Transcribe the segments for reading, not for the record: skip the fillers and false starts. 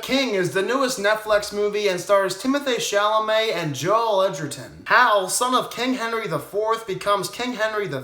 King is the newest Netflix movie and stars Timothée Chalamet and Joel Edgerton. Hal, son of King Henry IV, becomes King Henry V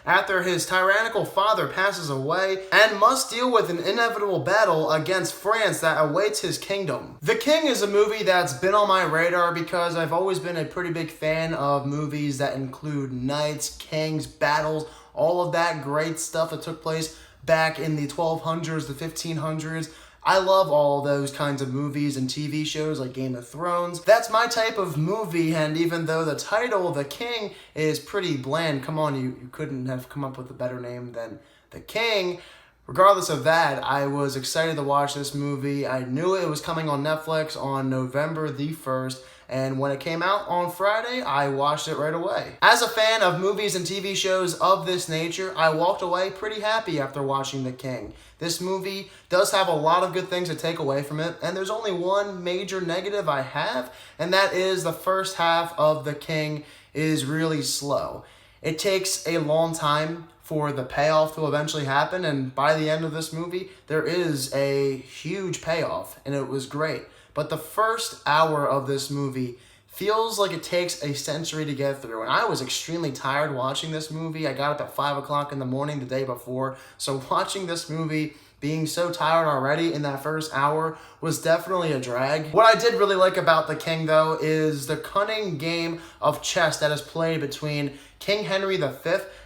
after his tyrannical father passes away and must deal with an inevitable battle against France that awaits his kingdom. The King is a movie that's been on my radar because I've always been a pretty big fan of movies that include knights, kings, battles, all of that great stuff that took place back in the 1200s, the 1500s. I love all those kinds of movies and TV shows like Game of Thrones. That's my type of movie, and even though the title, The King, is pretty bland, come on, you couldn't have come up with a better name than The King. Regardless of that, I was excited to watch this movie. I knew it was coming on Netflix on November the 1st, and when it came out on Friday, I watched it right away. As a fan of movies and TV shows of this nature, I walked away pretty happy after watching The King. This movie does have a lot of good things to take away from it, and there's only one major negative I have, and that is the first half of The King is really slow. It takes a long time for the payoff to eventually happen, and by the end of this movie, there is a huge payoff, and it was great. But the first hour of this movie feels like it takes a century to get through, and I was extremely tired watching this movie. I got up at 5 o'clock in the morning the day before, so watching this movie, being so tired already in that first hour, was definitely a drag. What I did really like about The King, though, is the cunning game of chess that is played between King Henry V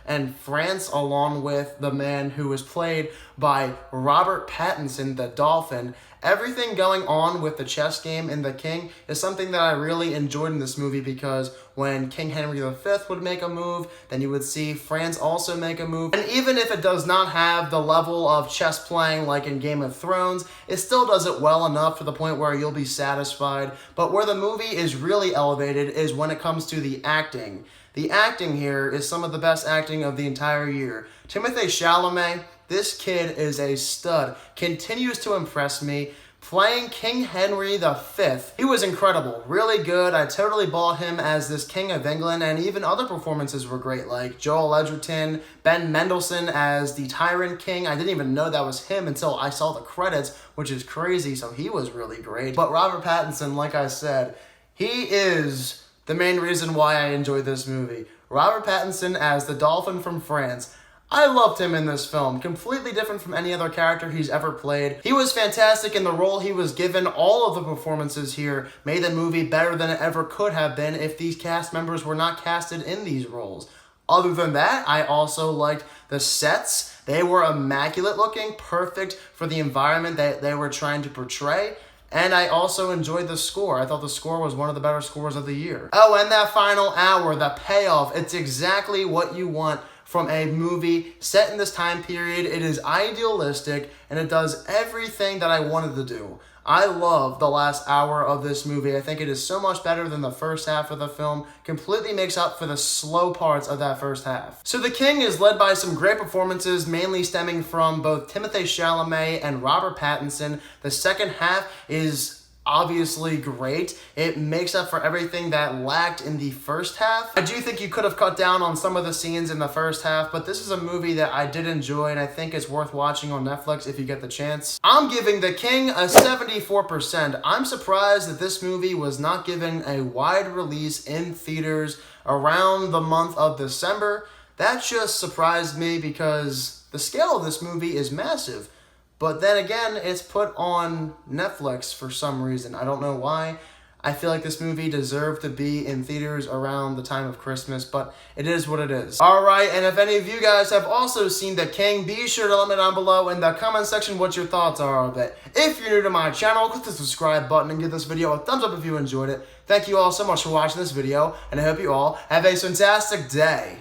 and France, along with the man who was played by Robert Pattinson, the Dolphin. Everything going on with the chess game in The King is something that I really enjoyed in this movie, because when King Henry V would make a move, then you would see France also make a move. And even if it does not have the level of chess playing like in Game of Thrones, it still does it well enough to the point where you'll be satisfied. But where the movie is really elevated is when it comes to the acting. The acting here is some of the best acting of the entire year. Timothée Chalamet, this kid is a stud, continues to impress me. Playing King Henry V, he was incredible, really good. I totally bought him as this King of England, and even other performances were great, like Joel Edgerton, Ben Mendelsohn as the Tyrant King. I didn't even know that was him until I saw the credits, which is crazy, so he was really great. But Robert Pattinson, like I said, he is the main reason why I enjoyed this movie. Robert Pattinson as the Dolphin from France. I loved him in this film, completely different from any other character he's ever played. He was fantastic in the role he was given. All of the performances here made the movie better than it ever could have been if these cast members were not casted in these roles. Other than that, I also liked the sets. They were immaculate looking, perfect for the environment that they were trying to portray. And I also enjoyed the score. I thought the score was one of the better scores of the year. Oh, and that final hour, the payoff, it's exactly what you want from a movie set in this time period. It is idealistic, and it does everything that I wanted to do. I love the last hour of this movie. I think it is so much better than the first half of the film. Completely makes up for the slow parts of that first half. So The King is led by some great performances, mainly stemming from both Timothée Chalamet and Robert Pattinson. The second half is obviously great. It makes up for everything that lacked in the first half. I do think you could have cut down on some of the scenes in the first half, but this is a movie that I did enjoy, and I think it's worth watching on Netflix if you get the chance. I'm giving The King a 74%. I'm surprised that this movie was not given a wide release in theaters around the month of December. That just surprised me because the scale of this movie is massive. But then again, it's put on Netflix for some reason. I don't know why. I feel like this movie deserved to be in theaters around the time of Christmas, but it is what it is. Alright, and if any of you guys have also seen The King, be sure to let me know down below in the comment section what your thoughts are of it. If you're new to my channel, click the subscribe button and give this video a thumbs up if you enjoyed it. Thank you all so much for watching this video, and I hope you all have a fantastic day.